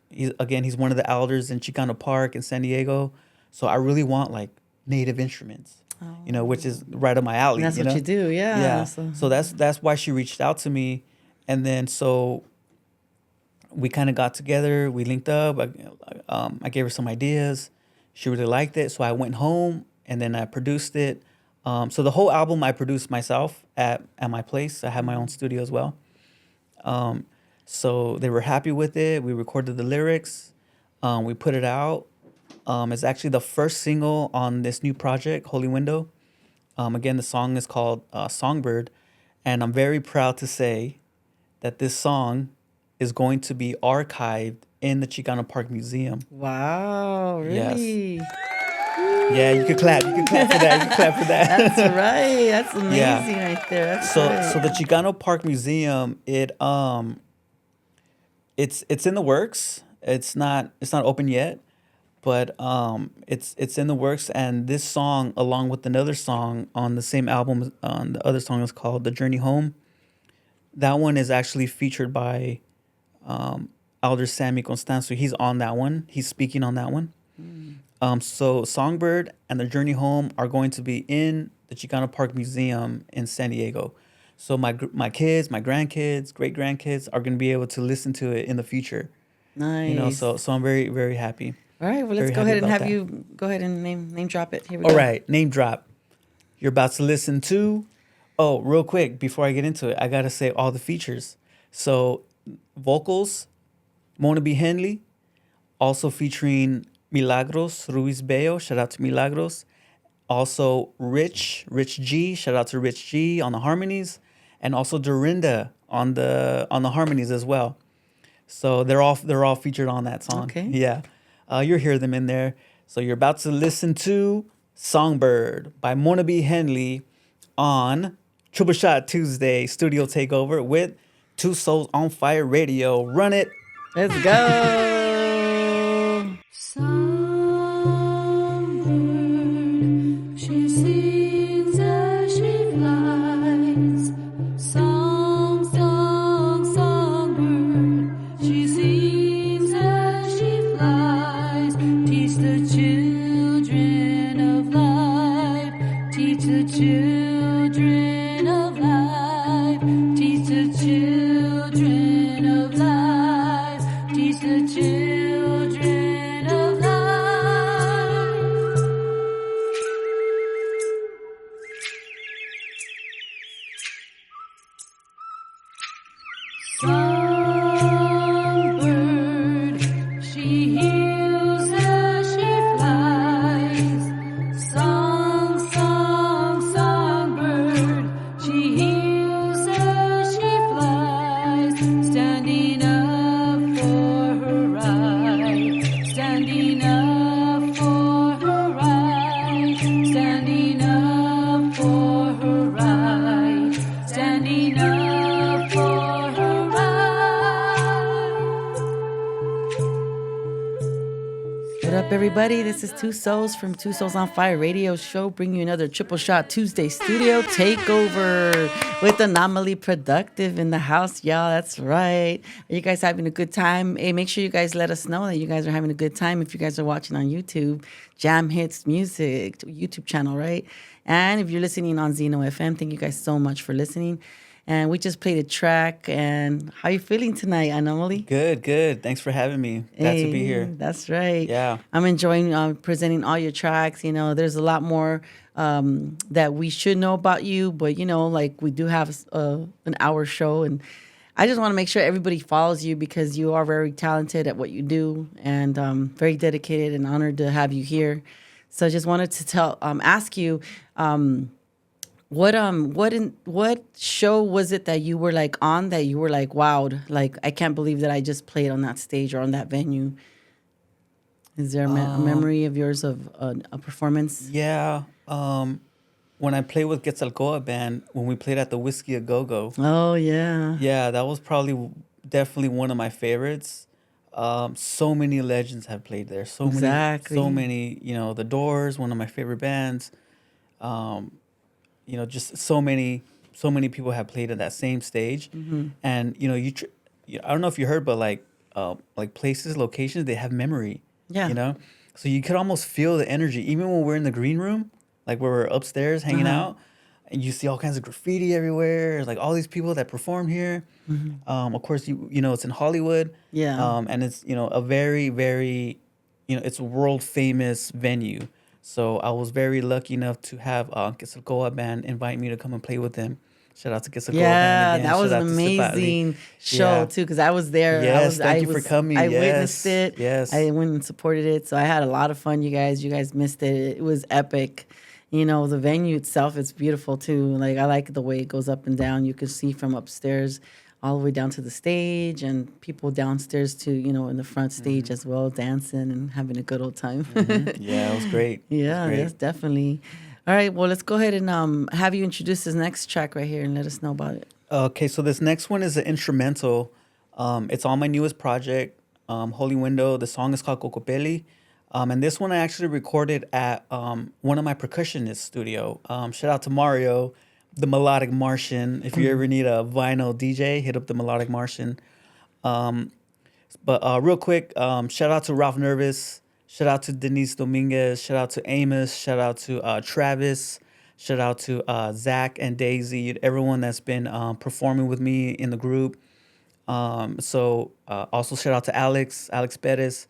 He's one of the elders in Chicano Park in San Diego. So I really want like native instruments, which is right up my alley. And that's what you do, yeah. Yeah. So that's why she reached out to me. And then so we kind of got together, we linked up. I gave her some ideas. She really liked it. So I went home and then I produced it. So the whole album I produced myself at my place. I had my own studio as well. So they were happy with it. We recorded the lyrics. We put it out. It's actually the first single on this new project, Holy Window. Again, the song is called Songbird. And I'm very proud to say that this song is going to be archived in the Chicano Park Museum. Wow, really? Yes. Yeah, you could clap. You could clap for that. You could clap for that. That's right. That's amazing Yeah. right there. That's So right. so the Chicano Park Museum, it's in the works. It's not open yet, but it's in the works. And this song, along with another song on the same album, on the other song is called "The Journey Home." That one is actually featured by Elder Sammy Constanzo. He's on that one. He's speaking on that one. So Songbird and The Journey Home are going to be in the Chicano Park Museum in San Diego. So my kids, my grandkids, great grandkids are going to be able to listen to it in the future. Nice. You know, so I'm very, very happy. All right. Well, let's Very go happy ahead and about have that. you go ahead and name drop it. Here we All go. right, name drop. You're about to listen to. Oh, real quick before I get into it, I gotta say all the features. So, vocals, Mona B. Henley, also featuring Milagros Ruiz Bello. Shout out to Milagros. Also, Rich G. Shout out to Rich G on the harmonies, and also Dorinda on the harmonies as well. So they're all featured on that song. Okay. Yeah, you'll hear them in there. So you're about to listen to "Songbird" by Mona B. Henley on Triple Shot Tuesday Studio Takeover with Two Souls on Fire Radio. Run it. Let's go. Songbird, she sings as she flies. Song, song, songbird, she sings as she flies. Teach the children of life. Teach the children of life. Teach the children of life. Teach the children of life. Songbird, she heals as she flies. Song, song, songbird, she heals as she flies. Standing up for her right, standing up for her right, standing up for her right, standing up for her right. What up, everybody? This is Two Souls from Two Souls on Fire Radio Show, bringing you another Triple Shot Tuesday Studio Takeover with Anomaly Productive in the house, y'all. That's right. Are you guys having a good time? Hey, make sure you guys let us know that you guys are having a good time if you guys are watching on YouTube, Jamhitzmusic YouTube channel, right? And if you're listening on Zeno FM, thank you guys so much for listening. And we just played a track. And how you feeling tonight, Anomaly? Good. Thanks for having me. Glad to be Hey, here. That's right. Yeah. I'm enjoying presenting all your tracks. You know, there's a lot more that we should know about you, but you know, like we do have an hour show, and I just want to make sure everybody follows you because you are very talented at what you do and very dedicated and honored to have you here. So I just wanted to ask you. What show was it that you were like on that you were like wowed, like I can't believe that I just played on that stage or on that venue? Is there a memory of yours of a performance? Yeah. When I played with Quetzalcoatl Band, when we played at the Whiskey A Go Go. Oh yeah. Yeah, that was definitely one of my favorites. So many legends have played there. Exactly. So many. You know, The Doors, one of my favorite bands. You know, just so many people have played at that same stage. Mm-hmm. And you know, I don't know if you heard, but like places, locations, they have memory. Yeah. You know, so you could almost feel the energy, even when we're in the green room, like where we're upstairs hanging out, and you see all kinds of graffiti everywhere. It's like all these people that perform here. Mm-hmm. Of course, you know it's in Hollywood. Yeah. And it's, you know, a very, very, you know, it's a world famous venue. So I was very lucky enough to have Quetzalcoatl Band invite me to come and play with them. Shout out to Quetzalcoatl Yeah, Band again. that was Shout an out to Cipatli. amazing show Yeah. too, because I was there. Yes, thank you for coming. I Yes, witnessed it. yes. I went and supported it, so I had a lot of fun. You guys missed it. It was epic. You know, the venue itself is beautiful too. Like I like the way it goes up and down. You can see from upstairs all the way down to the stage, and people downstairs to, in the front stage as well, dancing and having a good old time. Yeah, it was great. Yeah, great. that's definitely. All right, well, let's go ahead and have you introduce this next track right here and let us know about it. Okay, so this next one is an instrumental. It's on my newest project, Holy Window. The song is called Cocopelli. And this one I actually recorded at one of my percussionists' studio. Shout out to Mario, the Melodic Martian. If you ever need a vinyl DJ, hit up the Melodic Martian. But real quick, shout out to Ralph Nervous. Shout out to Denise Dominguez. Shout out to Amos. Shout out to Travis. Shout out to Zach and Daisy, everyone that's been performing with me in the group. Also shout out to Alex Perez.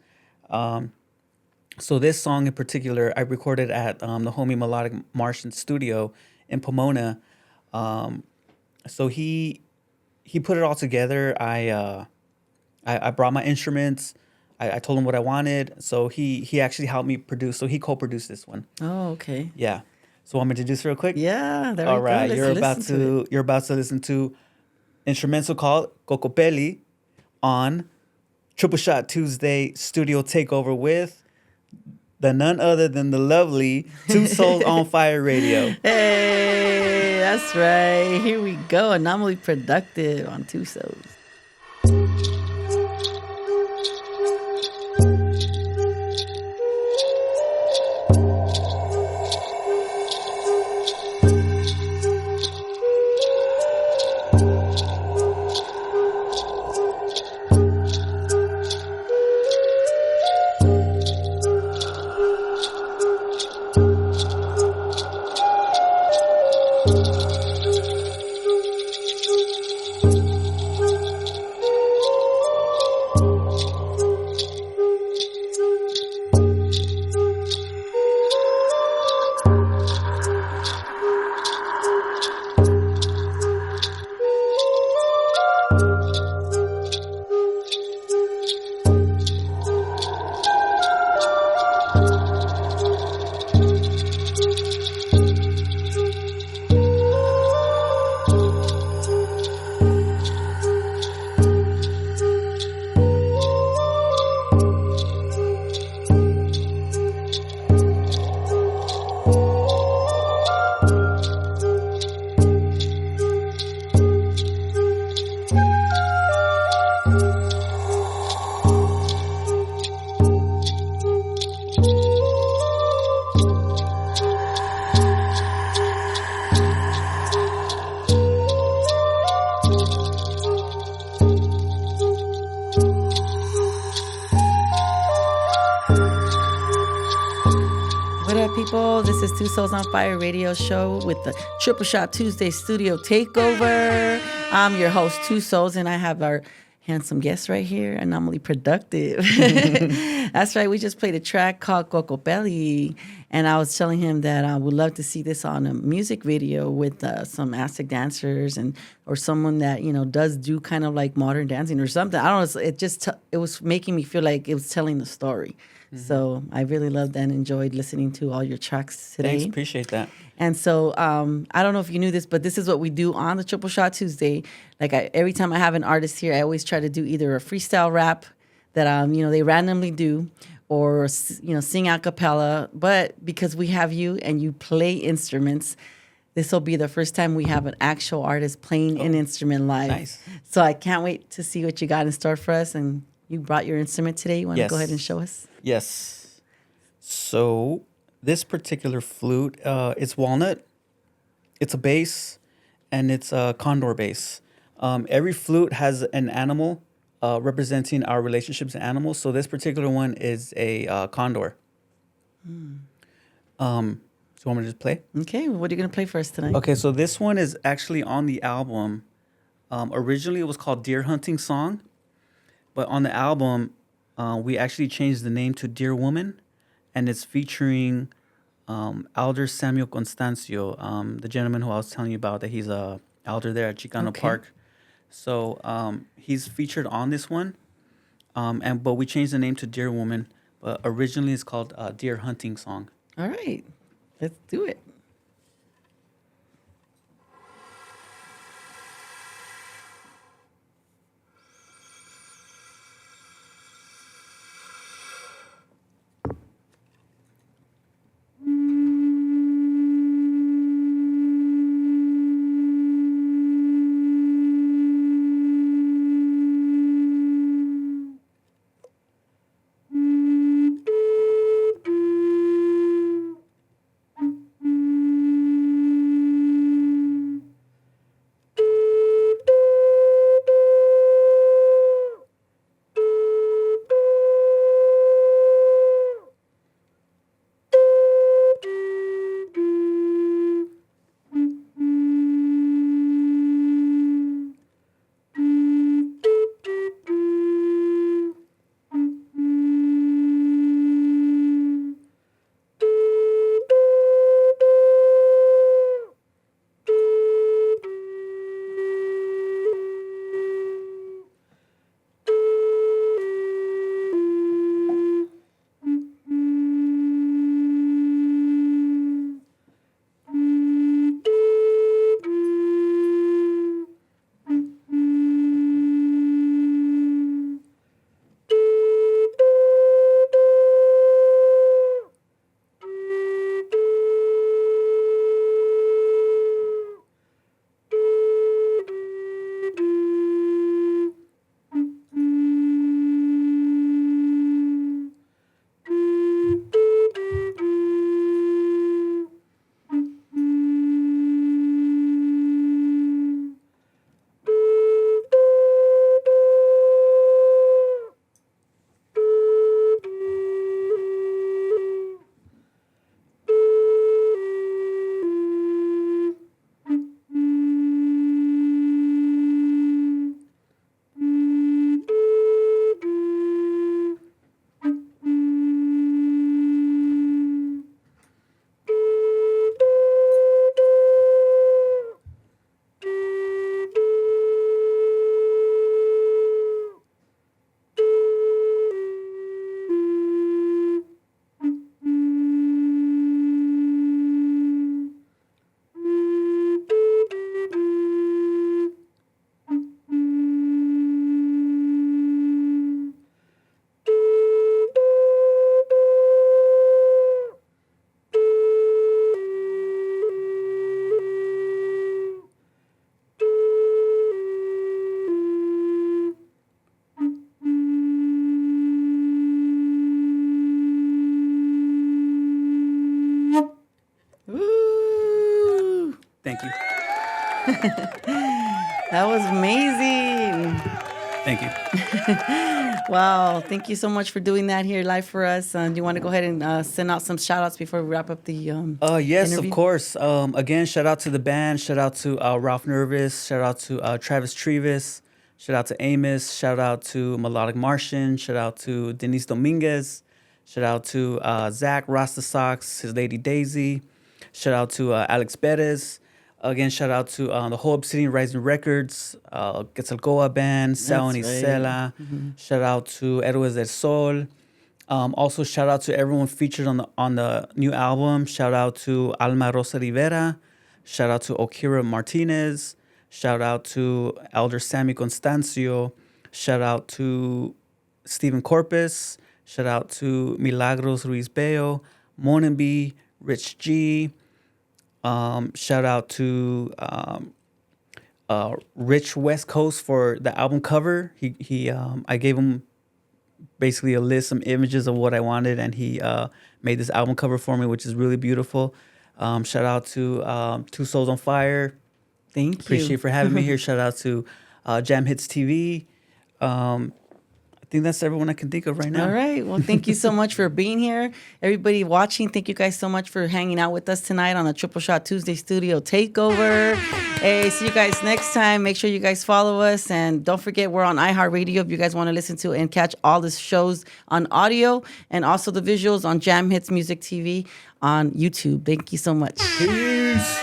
So this song in particular, I recorded at the homie Melodic Martian studio in Pomona. So he put it all together. I brought my instruments. I told him what I wanted. So he actually helped me produce. So he co-produced this one. Oh, okay. Yeah. So I'm gonna introduce real quick. Yeah, there All we right, go. you're about to listen to instrumental called Cocopelli on Triple Shot Tuesday Studio Takeover with the none other than the lovely Two Souls on Fire Radio. Hey, that's right. Here we go. Anomaly Productive on Two Souls. People, this is Two Souls on Fire radio show with the Triple Shot Tuesday studio takeover. I'm your host, Two Souls, and I have our handsome guest right here, Anomaly Productive. That's right, we just played a track called Cocopelli, and I was telling him that I would love to see this on a music video with some Aztec dancers or someone that does do kind of like modern dancing or something. I don't know. It was making me feel like it was telling the story. So I really loved and enjoyed listening to all your tracks today. Thanks, appreciate that. And so I don't know if you knew this, but this is what we do on the Triple Shot Tuesday. Like every time I have an artist here, I always try to do either a freestyle rap that they randomly do, or sing a cappella. But because we have you and you play instruments, this will be the first time we have an actual artist playing an instrument live. Nice. So I can't wait to see what you got in store for us. And you brought your instrument today. You want to go ahead and show us? Yes. So this particular flute, it's walnut, it's a bass, and it's a condor bass. Every flute has an animal representing our relationships to animals. So this particular one is a condor. So you want me to just play? Okay, what are you going to play for us tonight? Okay, so this one is actually on the album. Originally, it was called Deer Hunting Song. But on the album, we actually changed the name to Dear Woman. And it's featuring Elder Samuel Constancio, the gentleman who I was telling you about, that he's a elder there at Chicano Park. So he's featured on this one. But we changed the name to Dear Woman. But originally, it's called Deer Hunting Song. All right, let's do it. That was amazing. Thank you. Wow. Thank you so much for doing that here live for us. Do you want to go ahead and send out some shout outs before we wrap up the Yes, interview? of course. Again, shout out to the band. Shout out to Ralph Nervous. Shout out to Travis Trevis. Shout out to Amos. Shout out to Melodic Martian. Shout out to Denise Dominguez. Shout out to Zach Rasta Socks, his lady Daisy. Shout out to Alex Perez. Again, shout out to the whole Obsidian Rising Records, Quetzalcoatl Band, Sao That's right. Isela. Shout out to Héroes del Sol. Also, shout out to everyone featured on the new album. Shout out to Alma Rosa Rivera. Shout out to Okira Martinez. Shout out to Elder Sammy Constancio. Shout out to Stephen Corpus. Shout out to Milagros Ruiz Bello, Monenby, Rich G. Shout out to Rich West Coast for the album cover. I gave him basically a list, some images of what I wanted, and he made this album cover for me, which is really beautiful. Shout out to Two Souls on Fire. Thank you. Appreciate you for having me here. Shout out to Jam Hits TV. I think that's everyone I can think of right now. All right. Well, thank you so much for being here. Everybody watching, thank you guys so much for hanging out with us tonight on the Triple Shot Tuesday Studio Takeover. Hey, see you guys next time. Make sure you guys follow us. And don't forget, we're on iHeartRadio if you guys want to listen to and catch all the shows on audio and also the visuals on Jamhitzmusic TV on YouTube. Thank you so much. Peace.